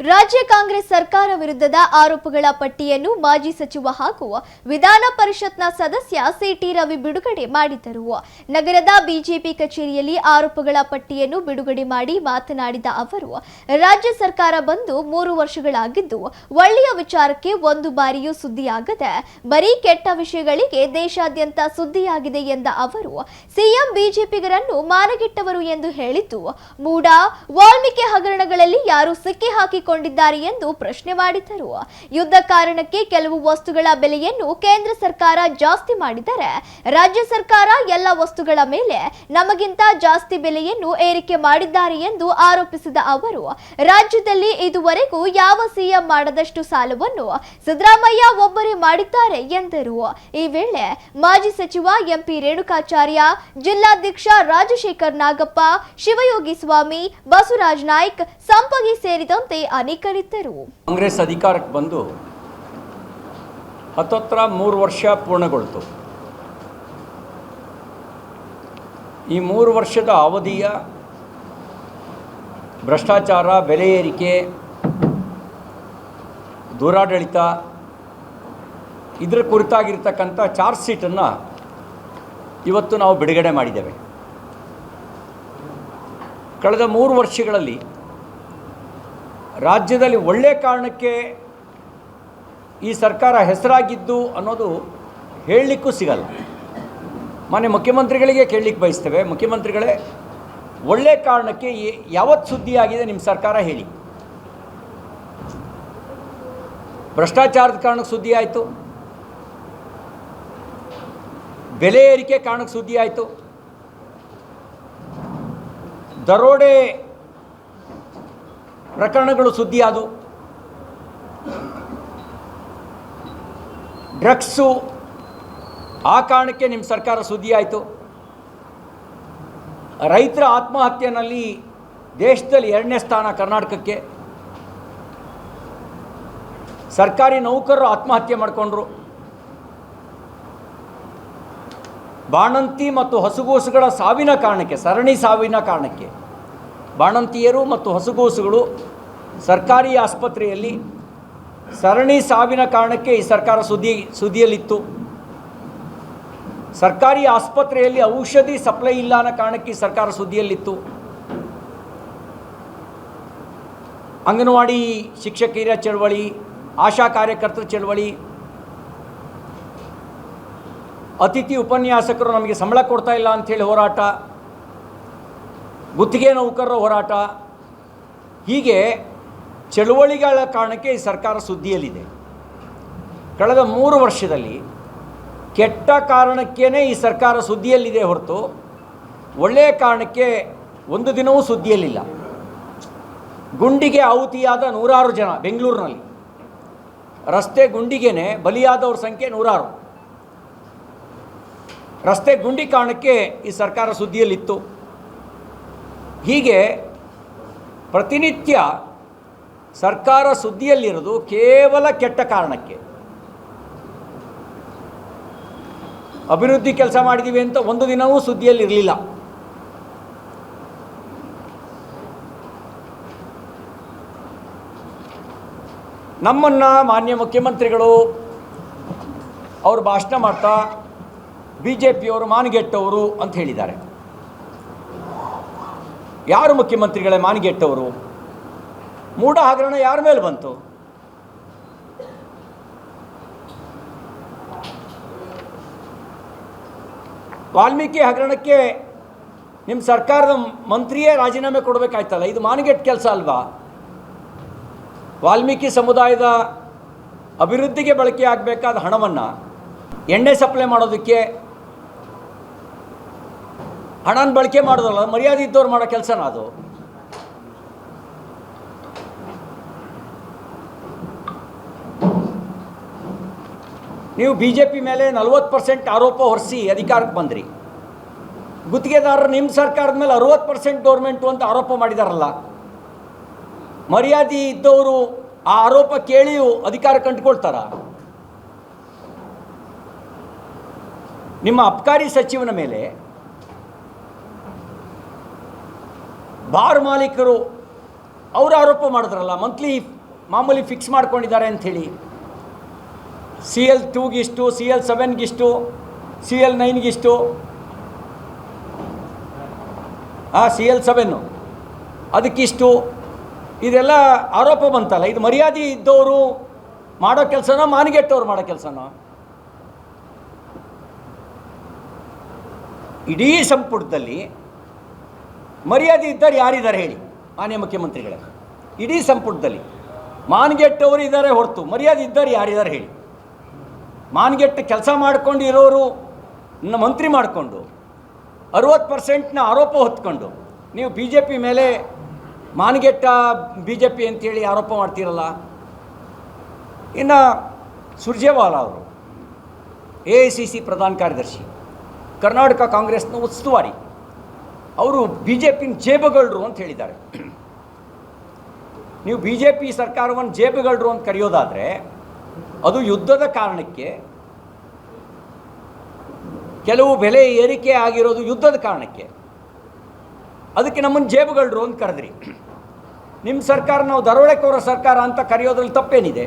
ರಾಜ್ಯ ಕಾಂಗ್ರೆಸ್ ಸರ್ಕಾರ ವಿರುದ್ಧದ ಆರೋಪಗಳ ಪಟ್ಟಿಯನ್ನು ಮಾಜಿ ಸಚಿವ ಹಾಗೂ ವಿಧಾನ ಪರಿಷತ್ನ ಸದಸ್ಯ ಸಿಟಿ ರವಿ ಬಿಡುಗಡೆ ಮಾಡಿದರು. ನಗರದ ಬಿಜೆಪಿ ಕಚೇರಿಯಲ್ಲಿ ಆರೋಪಗಳ ಪಟ್ಟಿಯನ್ನು ಬಿಡುಗಡೆ ಮಾಡಿ ಮಾತನಾಡಿದ ಅವರು, ರಾಜ್ಯ ಸರ್ಕಾರ ಬಂದು 3 ವರ್ಷಗಳಾಗಿದ್ದು ಒಳ್ಳೆಯ ವಿಚಾರಕ್ಕೆ ಒಂದು ಬಾರಿಯೂ ಸುದ್ದಿಯಾಗದೆ ಬರೀ ಕೆಟ್ಟ ವಿಷಯಗಳಿಗೆ ದೇಶಾದ್ಯಂತ ಸುದ್ದಿಯಾಗಿದೆ ಎಂದ ಅವರು, ಸಿಎಂ ಬಿಜೆಪಿಗರನ್ನು ಮಾನಗೆಟ್ಟವರು ಎಂದು ಹೇಳಿದ್ದು ಮೂಡ ವಾಲ್ಮೀಕಿ ಹಗರಣಗಳಲ್ಲಿ ಯಾರು ಸಿಕ್ಕಿ ಹಾಕಿಕೊಂಡಿದ್ದಾರೆ ಎಂದು ಪ್ರಶ್ನೆ ಮಾಡಿದರು. ಯುದ್ಧ ಕಾರಣಕ್ಕೆ ಕೆಲವು ವಸ್ತುಗಳ ಬೆಲೆಯನ್ನು ಕೇಂದ್ರ ಸರ್ಕಾರ ಜಾಸ್ತಿ ಮಾಡಿದರೆ ರಾಜ್ಯ ಸರ್ಕಾರ ಎಲ್ಲ ವಸ್ತುಗಳ ಮೇಲೆ ನಮಗಿಂತ ಜಾಸ್ತಿ ಬೆಲೆಯನ್ನು ಏರಿಕೆ ಮಾಡಿದ್ದಾರೆ ಎಂದು ಆರೋಪಿಸಿದ ಅವರು, ರಾಜ್ಯದಲ್ಲಿ ಇದುವರೆಗೂ ಯಾವ ಸಿಎಂ ಮಾಡದಷ್ಟು ಸಾಲವನ್ನು ಸಿದ್ದರಾಮಯ್ಯ ಒಬ್ಬರೇ ಮಾಡಿದ್ದಾರೆ ಎಂದರು. ಈ ವೇಳೆ ಮಾಜಿ ಸಚಿವ ಎಂಪಿ ರೇಣುಕಾಚಾರ್ಯ, ಜಿಲ್ಲಾಧ್ಯಕ್ಷ ರಾಜಶೇಖರ್ ನಾಗಪ್ಪ, ಶಿವಯೋಗಿ ಸ್ವಾಮಿ, ಬಸವರಾಜ್ ನಾಯ್ಕ್, ಸಂಪಗಿ ಸೇರಿದಂತೆ ಅನೇಕರಿದ್ದರು. ಕಾಂಗ್ರೆಸ್ ಅಧಿಕಾರಕ್ಕೆ ಬಂದು ಹತ್ತತ್ರ 3 ವರ್ಷ ಪೂರ್ಣಗೊಳ್ತು. ಈ 3 ವರ್ಷದ ಅವಧಿಯ ಭ್ರಷ್ಟಾಚಾರ, ಬೆಲೆ ಏರಿಕೆ, ದುರಾಡಳಿತ ಇದರ ಕುರಿತಾಗಿರ್ತಕ್ಕಂಥ ಚಾರ್ಜ್ ಶೀಟನ್ನು ಇವತ್ತು ನಾವು ಬಿಡುಗಡೆ ಮಾಡಿದ್ದೇವೆ. ಕಳೆದ 3 ವರ್ಷಗಳಲ್ಲಿ ರಾಜ್ಯದಲ್ಲಿ ಒಳ್ಳೆಯ ಕಾರಣಕ್ಕೆ ಈ ಸರ್ಕಾರ ಹೆಸರಾಗಿದ್ದು ಅನ್ನೋದು ಹೇಳಲಿಕ್ಕೂ ಸಿಗಲ್ಲ. ಮಾನ್ಯ ಮುಖ್ಯಮಂತ್ರಿಗಳಿಗೆ ಕೇಳಲಿಕ್ಕೆ ಬಯಸ್ತೇವೆ, ಮುಖ್ಯಮಂತ್ರಿಗಳೇ, ಒಳ್ಳೆಯ ಕಾರಣಕ್ಕೆ ಯಾವತ್ತು ಸುದ್ದಿಯಾಗಿದೆ ನಿಮ್ಮ ಸರ್ಕಾರ ಹೇಳಿ. ಭ್ರಷ್ಟಾಚಾರದ ಕಾರಣಕ್ಕೆ ಸುದ್ದಿ ಆಯಿತು, ಬೆಲೆ ಏರಿಕೆ ಕಾರಣಕ್ಕೆ ಸುದ್ದಿ ಆಯಿತು, ದರೋಡೆ ಪ್ರಕರಣಗಳು ಸುದ್ದಿ ಆದವು, ಡ್ರಗ್ಸು ಆ ಕಾರಣಕ್ಕೆ ನಿಮ್ಮ ಸರ್ಕಾರ ಸುದ್ದಿ ಆಯಿತು, ರೈತರ ಆತ್ಮಹತ್ಯೆಯಲ್ಲಿ ದೇಶದಲ್ಲಿ 2ನೇ ಸ್ಥಾನ ಕರ್ನಾಟಕಕ್ಕೆ, ಸರ್ಕಾರಿ ನೌಕರರು ಆತ್ಮಹತ್ಯೆ ಮಾಡಿಕೊಂಡ್ರು, ಬಾಣಂತಿ ಮತ್ತು ಹಸುಗೂಸುಗಳ ಸಾವಿನ ಕಾರಣಕ್ಕೆ, ಸರಣಿ ಸಾವಿನ ಕಾರಣಕ್ಕೆ ಬಾಣಂತಿಯರು ಮತ್ತು ಹಸುಗೂಸುಗಳು ಸರ್ಕಾರಿ ಆಸ್ಪತ್ರೆಯಲ್ಲಿ ಸರಣಿ ಸಾವಿನ ಕಾರಣಕ್ಕೆ ಈ ಸರ್ಕಾರ ಸುದ್ದಿಯಲ್ಲಿತ್ತು. ಸರ್ಕಾರಿ ಆಸ್ಪತ್ರೆಯಲ್ಲಿ ಔಷಧಿ ಸಪ್ಲೈ ಇಲ್ಲ ಅನ್ನೋ ಕಾರಣಕ್ಕೆ ಈ ಸರ್ಕಾರ ಸುದ್ದಿಯಲ್ಲಿತ್ತು. ಅಂಗನವಾಡಿ ಶಿಕ್ಷಕಿಯರ ಚಳವಳಿ, ಆಶಾ ಕಾರ್ಯಕರ್ತರ ಚಳವಳಿ, ಅತಿಥಿ ಉಪನ್ಯಾಸಕರು ನಮಗೆ ಸಂಬಳ ಕೊಡ್ತಾ ಇಲ್ಲ ಅಂಥೇಳಿ ಹೋರಾಟ, ಗುತ್ತಿಗೆ ನೌಕರರ ಹೋರಾಟ, ಹೀಗೆ ಚಳುವಳಿಗಳ ಕಾರಣಕ್ಕೆ ಈ ಸರ್ಕಾರ ಸುದ್ದಿಯಲ್ಲಿದೆ. ಕಳೆದ 3 ವರ್ಷದಲ್ಲಿ ಕೆಟ್ಟ ಕಾರಣಕ್ಕೇ ಈ ಸರ್ಕಾರ ಸುದ್ದಿಯಲ್ಲಿದೆ ಹೊರತು ಒಳ್ಳೆಯ ಕಾರಣಕ್ಕೆ ಒಂದು ದಿನವೂ ಸುದ್ದಿಯಲ್ಲಿಲ್ಲ. ಗುಂಡಿಗೆ ಆಹುತಿಯಾದ 100 ಜನ ಬೆಂಗಳೂರಿನಲ್ಲಿ, ರಸ್ತೆ ಗುಂಡಿಗೆನೇ ಬಲಿಯಾದವ್ರ ಸಂಖ್ಯೆ 100. ರಸ್ತೆ ಗುಂಡಿ ಕಾರಣಕ್ಕೆ ಈ ಸರ್ಕಾರ ಸುದ್ದಿಯಲ್ಲಿತ್ತು. ಹೀಗೆ ಪ್ರತಿನಿತ್ಯ ಸರ್ಕಾರ ಸುದ್ದಿಯಲ್ಲಿರೋದು ಕೇವಲ ಕೆಟ್ಟ ಕಾರಣಕ್ಕೆ. ಅಭಿವೃದ್ಧಿ ಕೆಲಸ ಮಾಡಿದ್ದೀವಿ ಅಂತ ಒಂದು ದಿನವೂ ಸುದ್ದಿಯಲ್ಲಿರಲಿಲ್ಲ. ನಮ್ಮನ್ನು ಮಾನ್ಯ ಮುಖ್ಯಮಂತ್ರಿಗಳು ಅವರು ಭಾಷಣ ಮಾಡ್ತಾ BJPಯವರು ಮಾನಗೆಟ್ಟವರು ಅಂತ ಹೇಳಿದ್ದಾರೆ. ಯಾರು ಮುಖ್ಯಮಂತ್ರಿಗಳೇ ಮಾನಗೆಟ್ಟವರು? ಮೂಡ ಹಗರಣ ಯಾರ ಮೇಲೆ ಬಂತು? ವಾಲ್ಮೀಕಿ ಹಗರಣಕ್ಕೆ ನಿಮ್ಮ ಸರ್ಕಾರದ ಮಂತ್ರಿಯೇ ರಾಜೀನಾಮೆ ಕೊಡಬೇಕಾಯ್ತಲ್ಲ, ಇದು ಮಾನಗೆಟ್ಟ ಕೆಲಸ ಅಲ್ವಾ? ವಾಲ್ಮೀಕಿ ಸಮುದಾಯದ ಅಭಿವೃದ್ಧಿಗೆ ಬಳಕೆ ಆಗಬೇಕಾದ ಹಣವನ್ನು ಎಣ್ಣೆ ಸಪ್ಲೈ ಮಾಡೋದಕ್ಕೆ ಹಣನ ಬಳಕೆ ಮಾಡೋದಲ್ಲ, ಮರ್ಯಾದೆ ಇದ್ದವ್ರು ಮಾಡೋ ಕೆಲಸನ ಅದು. ನೀವು BJP ಮೇಲೆ 40% ಆರೋಪ ಹೊರಿಸಿ ಅಧಿಕಾರಕ್ಕೆ ಬಂದ್ರಿ. ಗುತ್ತಿಗೆದಾರರು ನಿಮ್ಮ ಸರ್ಕಾರದ ಮೇಲೆ 60% ಗೌರ್ಮೆಂಟು ಅಂತ ಆರೋಪ ಮಾಡಿದಾರಲ್ಲ. ಮರ್ಯಾದೆ ಇದ್ದವರು ಆ ಆರೋಪ ಕೇಳಿಯೂ ಅಧಿಕಾರಕ್ಕೆ ಅಂಟ್ಕೊಳ್ತಾರ? ನಿಮ್ಮ ಅಬಕಾರಿ ಸಚಿವನ ಮೇಲೆ ಬಾರ್ ಮಾಲೀಕರು ಅವರು ಆರೋಪ ಮಾಡಿದ್ರಲ್ಲ, ಮಂತ್ಲಿ ಮಾಮೂಲಿ ಫಿಕ್ಸ್ ಮಾಡ್ಕೊಂಡಿದ್ದಾರೆ ಅಂಥೇಳಿ. CL2ಗಿಷ್ಟು, CL7ಗಿಷ್ಟು, CL9ಗಿಷ್ಟು, CL7 ಅದಕ್ಕಿಷ್ಟು, ಇದೆಲ್ಲ ಆರೋಪ ಬಂತಲ್ಲ. ಇದು ಮರ್ಯಾದೆ ಇದ್ದವರು ಮಾಡೋ ಕೆಲಸನ, ಮಾನಗೆಟ್ಟವ್ರು ಮಾಡೋ ಕೆಲಸನ? ಇಡೀ ಸಂಪುಟದಲ್ಲಿ ಮರ್ಯಾದೆ ಇದ್ದಾರೆ ಯಾರಿದ್ದಾರೆ ಹೇಳಿ, ಮಾನ್ಯ ಮುಖ್ಯಮಂತ್ರಿಗಳೇ? ಇಡೀ ಸಂಪುಟದಲ್ಲಿ ಮಾನಗೆಟ್ಟವರು ಇದ್ದಾರೆ ಹೊರತು ಮರ್ಯಾದೆ ಇದ್ದಾರೆ ಯಾರಿದ್ದಾರೆ ಹೇಳಿ? ಮಾನಗೆಟ್ಟು ಕೆಲಸ ಮಾಡ್ಕೊಂಡು ಇರೋರು ಮಂತ್ರಿ ಮಾಡಿಕೊಂಡು 60% ಆರೋಪ ಹೊತ್ಕೊಂಡು ನೀವು BJP ಮೇಲೆ ಮಾನಗೆಟ್ಟ BJP ಅಂತೇಳಿ ಆರೋಪ ಮಾಡ್ತೀರಲ್ಲ. ಇನ್ನು ಸುರ್ಜೇವಾಲಾ ಅವರು AICC ಪ್ರಧಾನ ಕಾರ್ಯದರ್ಶಿ, ಕರ್ನಾಟಕ ಕಾಂಗ್ರೆಸ್ನ ಉಸ್ತುವಾರಿ, ಅವರು BJPನ ಜೇಬುಗಳ್ರು ಅಂತ ಹೇಳಿದ್ದಾರೆ. ನೀವು BJP ಸರ್ಕಾರವನ್ನು ಜೇಬುಗಳ್ರು ಅಂತ ಕರೆಯೋದಾದರೆ ಅದು ಯುದ್ಧದ ಕಾರಣಕ್ಕೆ, ಕೆಲವು ಬೆಲೆ ಏರಿಕೆ ಆಗಿರೋದು ಯುದ್ಧದ ಕಾರಣಕ್ಕೆ, ಅದಕ್ಕೆ ನಮ್ಮನ್ನು ಜೇಬುಗಳ್ರು ಅಂತ ಕರೆದ್ರಿ. ನಿಮ್ಮ ಸರ್ಕಾರ ನಾವು ದರೋಡೆಕೋರ ಸರ್ಕಾರ ಅಂತ ಕರೆಯೋದ್ರಲ್ಲಿ ತಪ್ಪೇನಿದೆ?